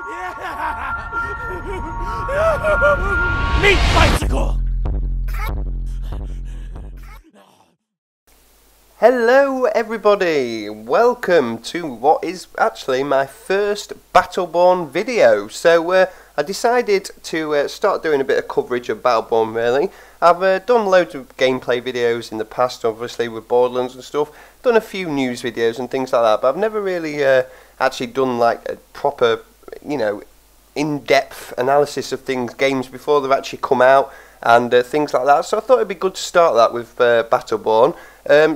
Meat bicycle! Hello everybody, welcome to what is actually my first Battleborn video. So I decided to start doing a bit of coverage of Battleborn really. I've done loads of gameplay videos in the past, obviously with Borderlands and stuff. Done a few news videos and things like that, but I've never really actually done like a proper, you know, in-depth analysis of games before they've actually come out and things like that. So I thought it'd be good to start that with Battleborn.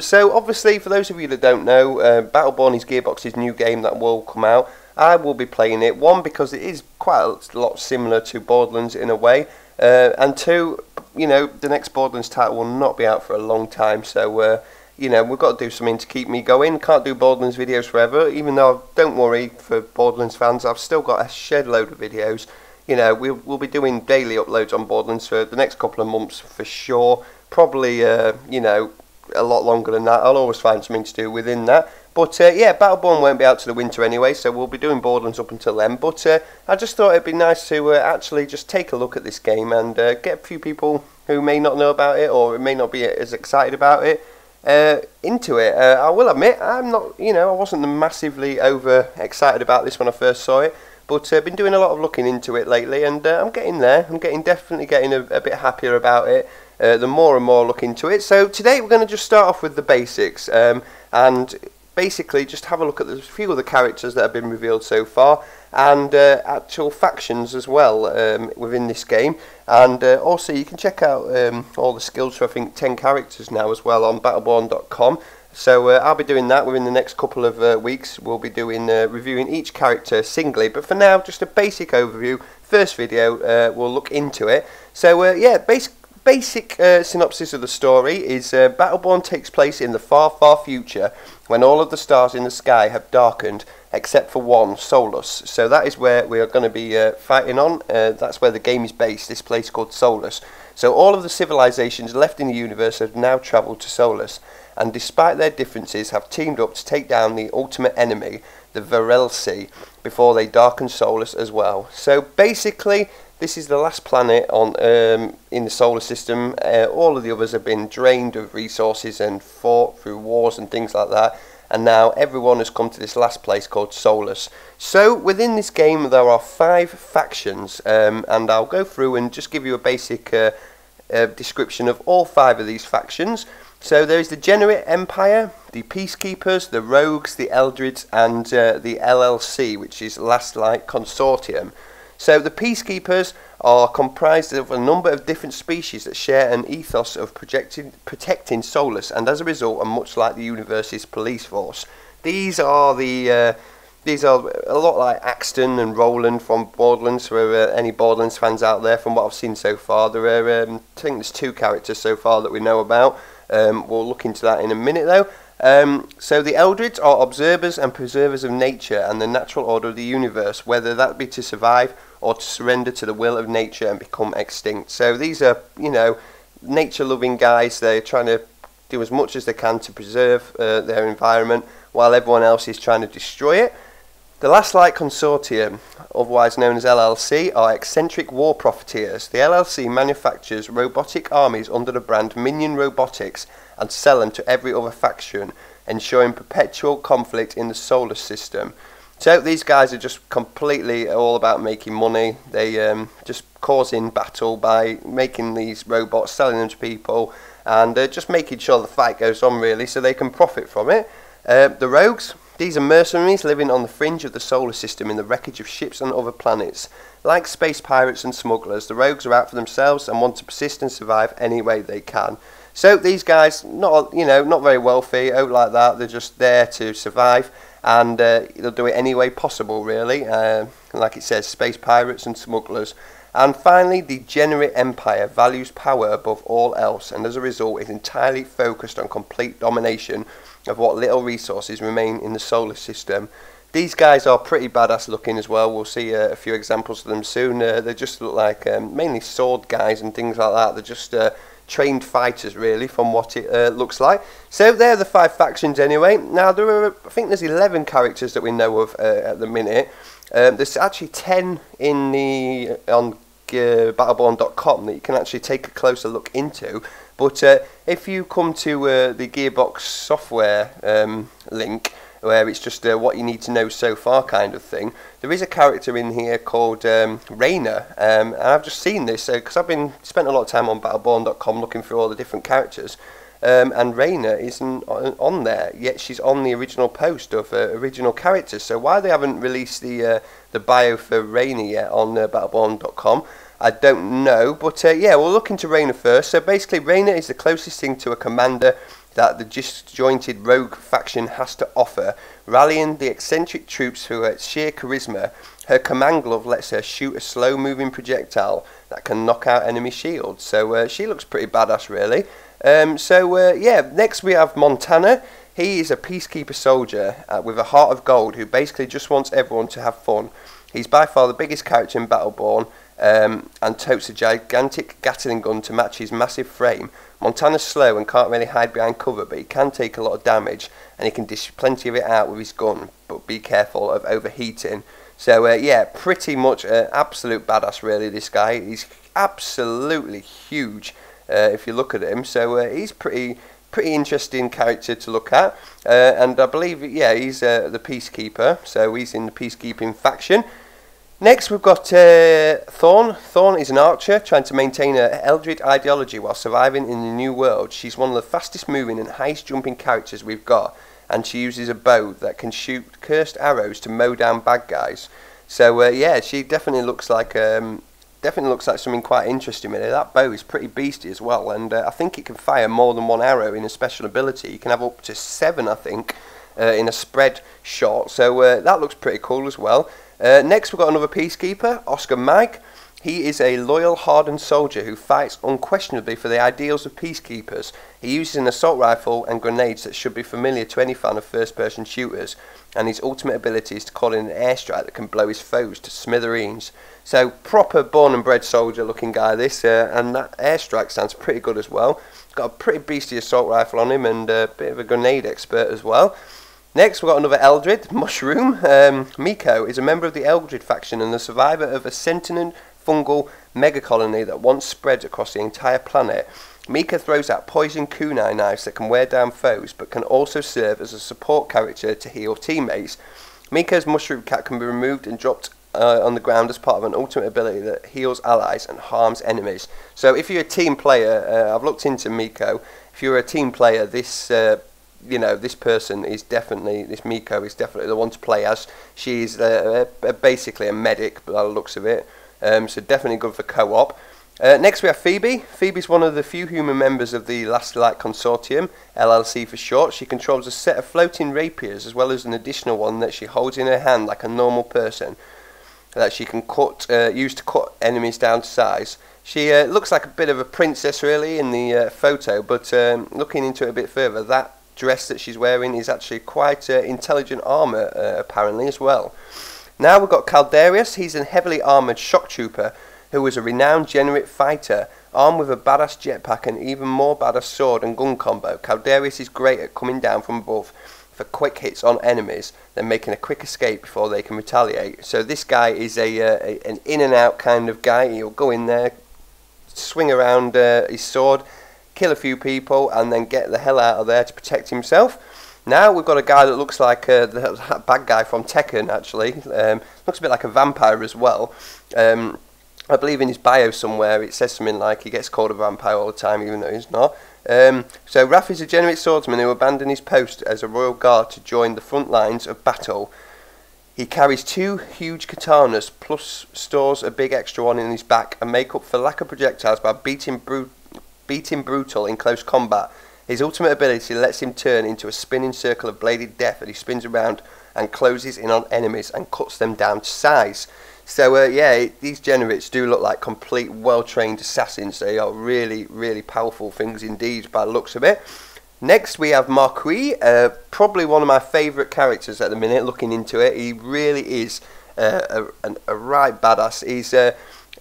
So obviously, for those of you that don't know, Battleborn is Gearbox's new game that will come out. I will be playing it, one, because it is quite a lot similar to Borderlands in a way, and two, you know, the next Borderlands title will not be out for a long time, so you know, we've got to do something to keep me going. Can't do Borderlands videos forever, even though, don't worry for Borderlands fans, I've still got a shed load of videos. You know, we'll be doing daily uploads on Borderlands for the next couple of months for sure. Probably, you know, a lot longer than that. I'll always find something to do within that. But yeah, Battleborn won't be out to the winter anyway, so we'll be doing Borderlands up until then. But I just thought it'd be nice to actually just take a look at this game and get a few people who may not know about it or may not be as excited about it into it. I will admit, I'm not, you know, I wasn't massively over excited about this when I first saw it. But I've been doing a lot of looking into it lately, and I'm getting there. I'm definitely getting a bit happier about it the more and more I look into it. So today we're going to just start off with the basics, and basically just have a look at a few of the characters that have been revealed so far, and actual factions as well within this game. And also you can check out all the skills for I think 10 characters now as well on battleborn.com. So I'll be doing that within the next couple of weeks. We'll be doing reviewing each character singly, but for now, just a basic overview. First video, we'll look into it. So yeah, basic synopsis of the story is Battleborn takes place in the far, far future when all of the stars in the sky have darkened except for one, Solus. So that is where we are going to be fighting on. That's where the game is based, this place called Solus. So all of the civilizations left in the universe have now travelled to Solus, and despite their differences have teamed up to take down the ultimate enemy, the Virelsi, before they darken Solus as well. So basically, this is the last planet on in the solar system. All of the others have been drained of resources and fought through wars and things like that, and now everyone has come to this last place called Solus. So within this game there are 5 factions, and I'll go through and just give you a basic description of all 5 of these factions. So there is the Degenerate Empire, the Peacekeepers, the Rogues, the Eldrids, and the LLC, which is Last Light Consortium. So the Peacekeepers are comprised of a number of different species that share an ethos of protecting Solus, and as a result are much like the universe's police force. These are a lot like Axton and Roland from Borderlands, for any Borderlands fans out there. From what I've seen so far, there are I think there's 2 characters so far that we know about. We'll look into that in a minute though. So the Eldrids are observers and preservers of nature and the natural order of the universe, whether that be to survive or to surrender to the will of nature and become extinct. So these are, you know, nature-loving guys. They're trying to do as much as they can to preserve their environment while everyone else is trying to destroy it. The Last Light Consortium, otherwise known as LLC, are eccentric war profiteers. The LLC manufactures robotic armies under the brand Minion Robotics and sell them to every other faction, ensuring perpetual conflict in the solar system. So these guys are just completely all about making money. They just causing battle by making these robots, selling them to people, and just making sure the fight goes on really so they can profit from it. The Rogues, these are mercenaries living on the fringe of the solar system in the wreckage of ships on other planets. Like space pirates and smugglers, the Rogues are out for themselves and want to persist and survive any way they can. So these guys, not very wealthy, out like that. They're just there to survive, and they'll do it any way possible, really. Like it says, space pirates and smugglers. And finally, the Degenerate Empire values power above all else, and as a result is entirely focused on complete domination of what little resources remain in the solar system. These guys are pretty badass looking as well. We'll see a few examples of them soon. They just look like mainly sword guys and things like that. They're just trained fighters really, from what it looks like. So they're the 5 factions anyway. Now there are, I think there's 11 characters that we know of at the minute. There's actually 10 in the on Battleborn.com that you can actually take a closer look into. But if you come to the Gearbox software link, where it's just what you need to know so far kind of thing, there is a character in here called Rainer, and I've just seen this because I've spent a lot of time on Battleborn.com looking through all the different characters, and Rainer isn't on there, yet she's on the original post of original characters. So why they haven't released the bio for Rainer yet on Battleborn.com, I don't know. But yeah, we'll look into Rainer first. So basically Rainer is the closest thing to a commander that the disjointed rogue faction has to offer, rallying the eccentric troops through her sheer charisma. Her command glove lets her shoot a slow-moving projectile that can knock out enemy shields. So she looks pretty badass, really. Yeah, next we have Montana. He is a peacekeeper soldier with a heart of gold who basically just wants everyone to have fun. He's by far the biggest character in Battleborn, and totes a gigantic Gatling gun to match his massive frame. Montana's slow and can't really hide behind cover, but he can take a lot of damage, and he can dish plenty of it out with his gun, but be careful of overheating. So yeah, pretty much absolute badass really, this guy. He's absolutely huge if you look at him, so he's pretty interesting character to look at, and I believe, yeah, he's the peacekeeper, so he's in the peacekeeping faction. Next we've got Thorn. Thorn is an archer trying to maintain her Eldritch ideology while surviving in the new world. She's one of the fastest moving and highest jumping characters we've got, and she uses a bow that can shoot cursed arrows to mow down bad guys. So yeah, she definitely looks like something quite interesting with it. That bow is pretty beastly as well, and I think it can fire more than 1 arrow in a special ability. You can have up to 7, I think, in a spread shot, so that looks pretty cool as well. Next we've got another peacekeeper, Oscar Mike. He is a loyal, hardened soldier who fights unquestionably for the ideals of peacekeepers. He uses an assault rifle and grenades that should be familiar to any fan of first-person shooters, and his ultimate ability is to call in an airstrike that can blow his foes to smithereens. So proper born and bred soldier looking guy this, and that airstrike sounds pretty good as well. Got a pretty beastly assault rifle on him and a bit of a grenade expert as well. Next we've got another Eldred, Mushroom. Miko is a member of the Eldred faction and the survivor of a sentient fungal megacolony that once spread across the entire planet. Mika throws out poison kunai knives that can wear down foes, but can also serve as a support character to heal teammates. Mika's mushroom cap can be removed and dropped on the ground as part of an ultimate ability that heals allies and harms enemies. So if you're a team player, I've looked into Miko. If you're a team player, this this person is definitely, this Miko is definitely the one to play as. She's basically a medic by the looks of it, so definitely good for co-op. Next we have Phoebe. Phoebe's one of the few human members of the Last Light Consortium, LLC for short. She controls a set of floating rapiers as well as an additional one that she holds in her hand like a normal person, that she can use to cut enemies down to size. She looks like a bit of a princess really in the photo, but looking into it a bit further, that dress that she's wearing is actually quite intelligent armour apparently as well. Now we've got Caldarius. He's a heavily armoured shock trooper who is a renowned Generate fighter, armed with a badass jetpack and even more badass sword and gun combo. Caldarius is great at coming down from above for quick hits on enemies, then making a quick escape before they can retaliate. So this guy is an in and out kind of guy. He'll go in there, swing around his sword, kill a few people, and then get the hell out of there to protect himself. Now we've got a guy that looks like that bad guy from Tekken actually. Looks a bit like a vampire as well. I believe in his bio somewhere it says something like he gets called a vampire all the time even though he's not. So Raph is a Generate swordsman who abandoned his post as a royal guard to join the front lines of battle. He carries 2 huge katanas plus stores a big extra one in his back and make up for lack of projectiles by beating brutal in close combat. His ultimate ability lets him turn into a spinning circle of bladed death as he spins around and closes in on enemies and cuts them down to size. So yeah, these Generates do look like complete well-trained assassins. They are really, really powerful things indeed by the looks of it. Next we have Marquis, probably one of my favourite characters at the minute looking into it. He really is a right badass.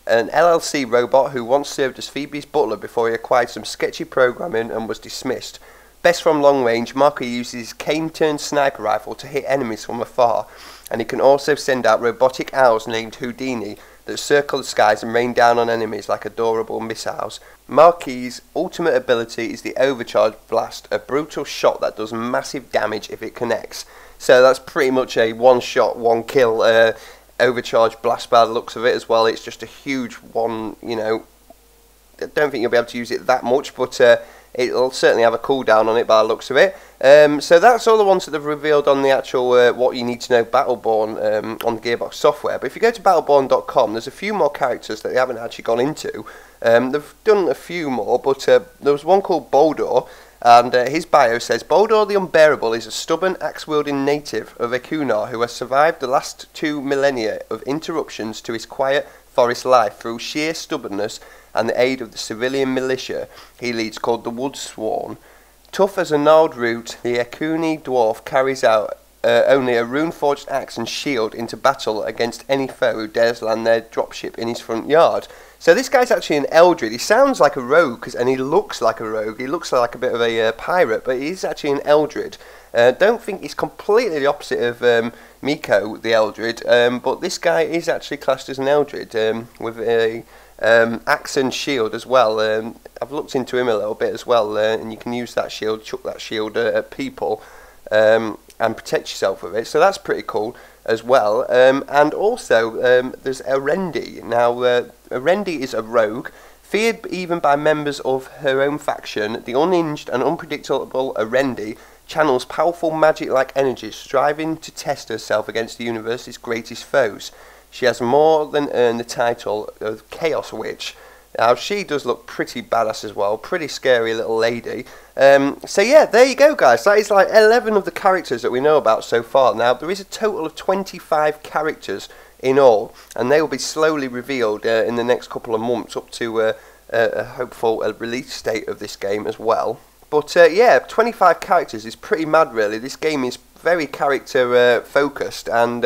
an LLC robot who once served as Phoebe's butler before he acquired some sketchy programming and was dismissed. Best from long range, Marquis uses his cane-turned sniper rifle to hit enemies from afar, and he can also send out robotic owls named Houdini that circle the skies and rain down on enemies like adorable missiles. Marquis' ultimate ability is the Overcharge Blast, a brutal shot that does massive damage if it connects. So that's pretty much a one-shot, one-kill Overcharge Blast by the looks of it as well. It's just a huge one, you know. I don't think you'll be able to use it that much, but it'll certainly have a cooldown on it by the looks of it. So that's all the ones that they've revealed on the actual what you need to know Battleborn on the Gearbox software. But if you go to battleborn.com, there's a few more characters that they haven't actually gone into. They've done a few more, but there was one called Boldor, and his bio says, Boldor the Unbearable is a stubborn, axe-wielding native of Ekunar who has survived the last 2 millennia of interruptions to his quiet forest life through sheer stubbornness and the aid of the civilian militia he leads called the Woodsworn. Tough as a gnarled root, the Ekuni dwarf carries out only a rune-forged axe and shield into battle against any foe who dares land their dropship in his front yard. So this guy's actually an Eldred. He sounds like a rogue, and he looks like a rogue. He looks like a bit of a pirate, but he's actually an Eldred. Don't think he's completely the opposite of Miko, the Eldred, but this guy is actually classed as an Eldred with a axe and shield as well. I've looked into him a little bit as well, and you can use that shield, chuck that shield at people, and protect yourself with it. So that's pretty cool as well. And also there's Arendi. Now Arendi is a rogue, feared even by members of her own faction. The unhinged and unpredictable Arendi channels powerful magic-like energies, striving to test herself against the universe's greatest foes. She has more than earned the title of Chaos Witch. Now, she does look pretty badass as well. Pretty scary little lady. So yeah, there you go, guys. That is like 11 of the characters that we know about so far. Now, there is a total of 25 characters in all, and they will be slowly revealed in the next couple of months up to a hopeful release date of this game as well. But yeah, 25 characters is pretty mad, really. This game is very character focused, and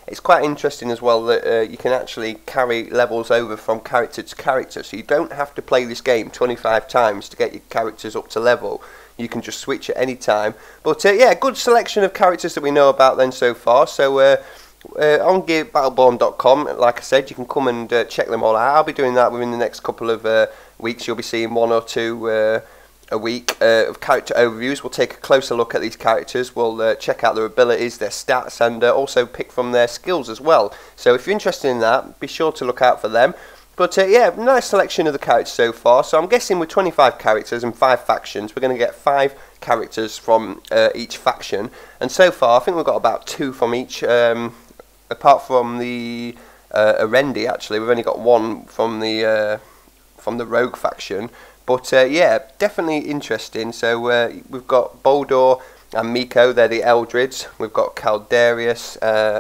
it's quite interesting as well that you can actually carry levels over from character to character, so you don't have to play this game 25 times to get your characters up to level. You can just switch at any time. But yeah, good selection of characters that we know about then so far. So on Battleborn.com, like I said, you can come and check them all out. I'll be doing that within the next couple of weeks. You'll be seeing 1 or 2 a week of character overviews. We'll take a closer look at these characters. We'll check out their abilities, their stats, and also pick from their skills as well. So if you're interested in that, be sure to look out for them. But yeah, nice selection of the characters so far. So I'm guessing with 25 characters and 5 factions, we're going to get 5 characters from each faction. And so far, I think we've got about 2 from each. Apart from the Arendi, actually, we've only got 1 from the Rogue faction. But yeah, definitely interesting. So we've got Boldor and Miko, they're the Eldrids. We've got Caldarius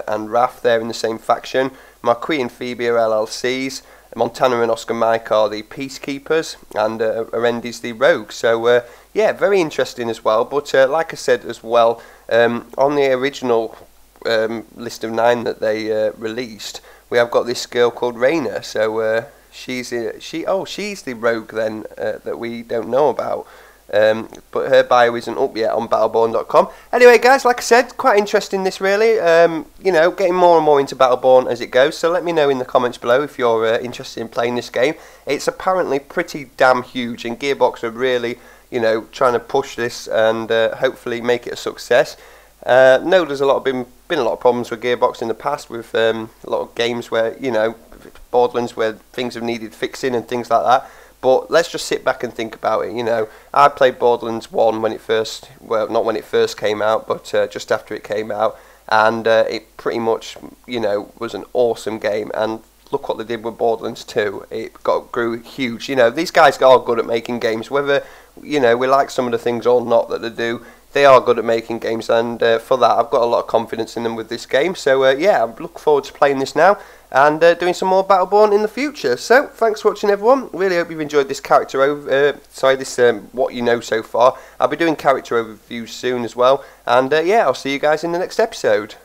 and Raph, they're in the same faction. Marquis and Phoebe are LLCs. Montana and Oscar Mike are the Peacekeepers, and Arendi's the Rogue. So yeah, very interesting as well. But like I said as well, on the original list of 9 that they released, we have got this girl called Raina. So she's the Rogue then that we don't know about. But her bio isn't up yet on Battleborn.com. Anyway, guys, like I said, quite interesting this really. You know, getting more and more into Battleborn as it goes. So let me know in the comments below if you're interested in playing this game. It's apparently pretty damn huge, and Gearbox are really, you know, trying to push this and hopefully make it a success. No, there's been a lot of problems with Gearbox in the past with a lot of games where, you know, Borderlands where things have needed fixing and things like that. But let's just sit back and think about it. You know, I played Borderlands 1 when it first, well, not when it first came out, but just after it came out, and it pretty much, you know, was an awesome game. And look what they did with Borderlands 2. It grew huge. You know, these guys are good at making games, whether, you know, we like some of the things or not that they do. They are good at making games, and for that, I've got a lot of confidence in them with this game. So yeah, I look forward to playing this now and doing some more Battleborn in the future. So thanks for watching, everyone. Really hope you've enjoyed this what you know so far. I'll be doing character overviews soon as well, and yeah, I'll see you guys in the next episode.